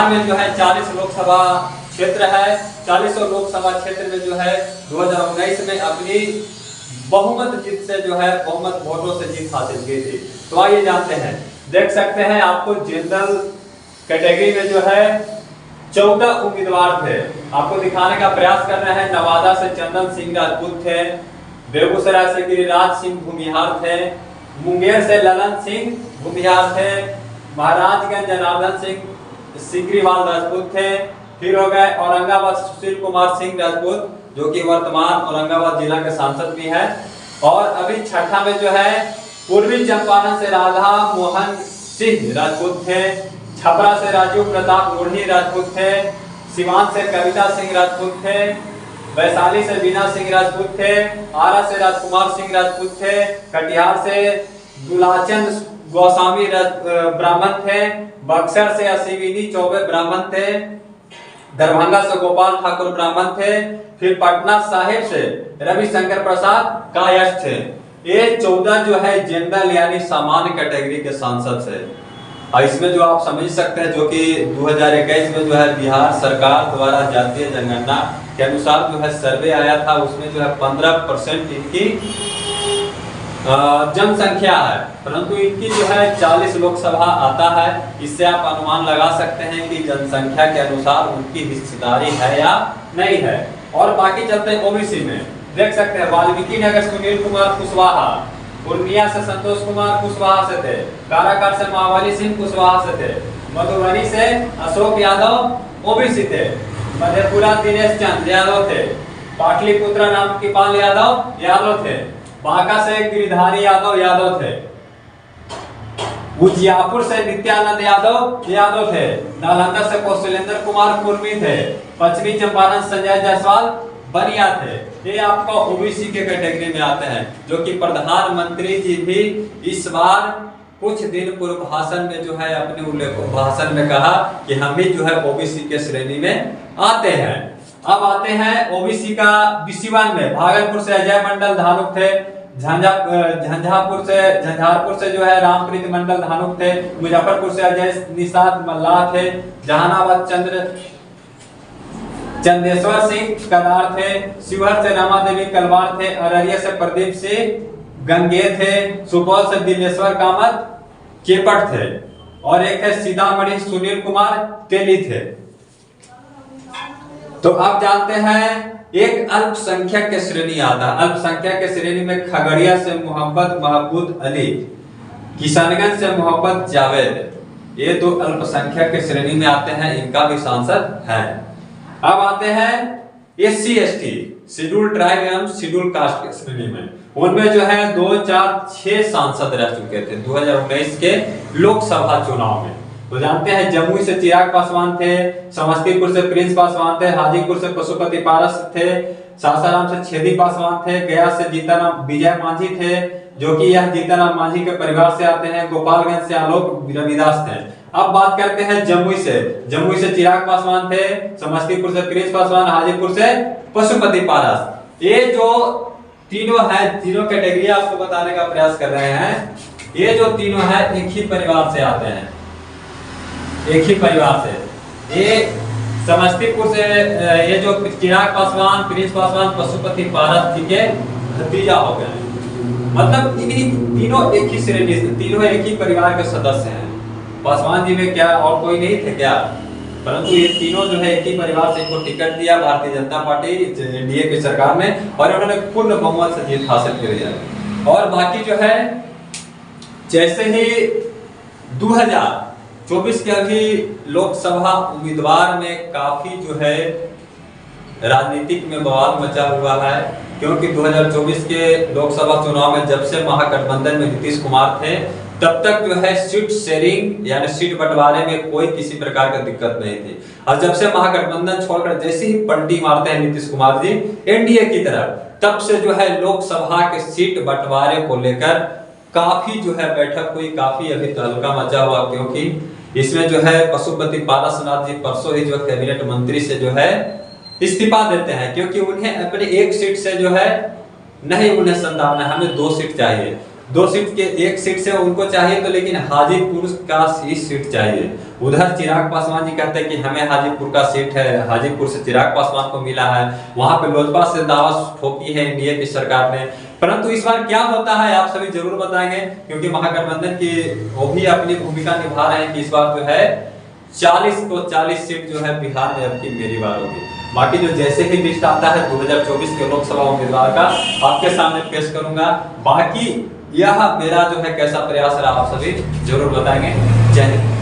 बिहार में जो है 40 लोकसभा क्षेत्र है। 40 लोकसभा क्षेत्र में जो है 2019 में अपनी बहुमत जीत से जो है बहुमत वोटों से जीत हासिल की थी। तो आइए जानते हैं, देख सकते हैं आपको जनरल कैटेगरी में जो है 14 उम्मीदवार थे। आपको दिखाने का प्रयास कर रहे हैं। नवादा से चंदन सिंह राजपूत थे, बेगूसराय से गिरिराज सिंह भूमिहार थे, मुंगेर से ललन सिंह भूमिहार थे, महाराजगंज जनार्दन सिंह सिकरीवाल राजपूत थे। फिर हो गए औरंगाबाद सुशील कुमार सिंह राजपूत, जो कि वर्तमान औरंगाबाद जिला के सांसद भी है। और अभी छठा में जो है पूर्वी चंपारण से राधा मोहन सिंह राजपूत थे, छपरा से राजीव प्रताप रूढ़ी राजपूत थे, सिवान से कविता सिंह राजपूत थे, वैशाली से बीना सिंह राजपूत थे, आरा से राजकुमार सिंह राजपूत थे, कटिहार से दुलाचंद गोस्वामी ब्राह्मण थे, बक्सर से अश्विनी चौबे ब्राह्मण थे, दरभंगा से गोपाल ठाकुर ब्राह्मण थे, फिर पटना साहिब से रविशंकर प्रसाद कायस्थ थे। ये 14 जो है जनरल यानी सामान्य कैटेगरी के सांसद थे। और इसमें जो आप समझ सकते हैं, जो कि 2021 में जो है बिहार सरकार द्वारा जातीय जनगणना के अनुसार जो है सर्वे आया था, उसमें जो है 15% इनकी जनसंख्या है, परंतु इनकी जो है 40 लोकसभा आता है। इससे आप अनुमान लगा सकते हैं कि जनसंख्या के अनुसार उनकी हिस्सेदारी है या नहीं है। और बाकी चलते हैं ओबीसी में, देख सकते हैं वाल्मीकि नगर सुनील कुमार कुशवाहा, पूर्णिया से संतोष कुमार कुशवाहा से थे, काराकाट से महाबली सिंह कुशवाहा से थे, मधुबनी से अशोक यादव ओबीसी थे, मधेपुरा दिनेश चंद यादव थे, पाटलिपुत्रा नाम की पाल यादव थे, बांका से गिरिधारी यादव थे, उजियापुर से नित्यानंद यादव थे, नालंदा से कौशलेंद्र कुमार कुर्मी थे, पश्चिमी चंपारण संजय जायसवाल बनिया थे। ये आपको ओबीसी के कैटेगरी में आते हैं, जो कि प्रधानमंत्री जी भी इस बार कुछ दिन पूर्व भाषण में जो है अपने भाषण में कहा कि हम भी जो है ओबीसी के श्रेणी में आते हैं। अब आते हैं ओबीसी का विसिवान में, भागलपुर से अजय मंडल धानुक थे, झंझारपुर से जो है रामप्रीत मंडल धानुक थे, मुजफ्फरपुर से अजय निषाद मल्लाह थे, जहानाबाद चंदेश्वर सिंह कदार थे, शिवहर से रमा देवी कलवार थे, अररिया से प्रदीप सिंह गंगे थे, सुपौल से दिलेश्वर कामत केपट थे, और एक है सीतामढ़ी सुनील कुमार तेली थे। तो अब जानते हैं एक अल्पसंख्यक के श्रेणी आता है। अल्पसंख्यक के श्रेणी में खगड़िया से मोहम्मद महबूद अली, किशनगंज से मोहम्मद जावेद, ये दो अल्पसंख्यक के श्रेणी में आते हैं, इनका भी सांसद है। अब आते हैं SC ST शेड्यूल ट्राइब एवं शेड्यूल कास्ट के श्रेणी में, उनमें जो है 2, 4, 6 सांसद रह चुके थे 2019 के लोकसभा चुनाव में। तो जानते हैं जमुई से चिराग पासवान थे, समस्तीपुर से प्रिंस पासवान थे, हाजीपुर से पशुपति पारस थे, सासाराम से छेदी पासवान थे, गया से जीताराम विजय मांझी थे, जो कि यह जीताराम मांझी के परिवार से आते हैं, गोपालगंज से आलोक रविदास थे। अब बात करते हैं जमुई से चिराग पासवान थे, समस्तीपुर से प्रिंस पासवान, हाजीपुर से पशुपति पारस। ये जो तीनों है, तीनों कैटेगरी आपको बताने का प्रयास कर रहे हैं। ये जो तीनों है एक ही परिवार से आते हैं, एक ही परिवार से। ये समस्तीपुर से ये जो चिराग पासवान, प्रिंस पासवान, पशुपति पारस जी के भतीजा हो गए, मतलब इन्हीं तीनों एक ही श्रेणी से, तीनों एक ही परिवार के सदस्य हैं। पासवान जी में क्या और कोई नहीं थे क्या, परंतु ये तीनों जो है एक ही परिवार से इनको टिकट दिया भारतीय जनता पार्टी NDA की सरकार में, और उन्होंने पूर्ण बहुमत से जीत हासिल कर लिया। और बाकी जो है जैसे ही 2024 के अभी लोकसभा उम्मीदवार में काफी जो है राजनीतिक में बवाल मचा हुआ है, क्योंकि 2024 के लोकसभा चुनाव में जब से महागठबंधन में नीतीश कुमार थे, तब तक जो है सीट शेयरिंग यानी सीट बंटवारे में कोई किसी प्रकार की दिक्कत नहीं थी। और जब से महागठबंधन छोड़कर जैसे ही पलटी मारते हैं नीतीश कुमार जी NDA की तरफ, तब से जो है लोकसभा के सीट बंटवारे को लेकर काफी जो है बैठक हुई, काफी अभी तहलका मचा हुआ, क्योंकि इसमें जो है पशुपति पारसनाथ जी परसों ही जो कैबिनेट मंत्री से जो है इस्तीफा देते हैं, क्योंकि उन्हें अपने एक सीट से जो है नहीं उन्हें संतावना, हमें 2 सीट चाहिए। 2 सीट के 1 सीट से उनको चाहिए तो, लेकिन हाजीपुर का सीट चाहिए। उधर चिराग पासवान जी कहते हैं कि हमें हाजीपुर का सीट है, हाजीपुर से चिराग पासवान को मिला है। वहां पे लोजपा से दावा ठोकी है एनडीए की सरकार ने। परंतु इस बार क्या होता है आप सभी जरूर बताएंगे, क्योंकि महागठबंधन की वो भी अपनी भूमिका निभा रहे हैं कि इस बार जो है 40 को 40 सीट जो है बिहार में अब की मेरी बार होगी। बाकी जो जैसे ही लिस्ट आता है 2024 के लोकसभा उम्मीदवार का आपके सामने पेश करूंगा। बाकी यह मेरा जो है कैसा प्रयास रहा आप सभी जरूर बताएंगे। जय हिंद।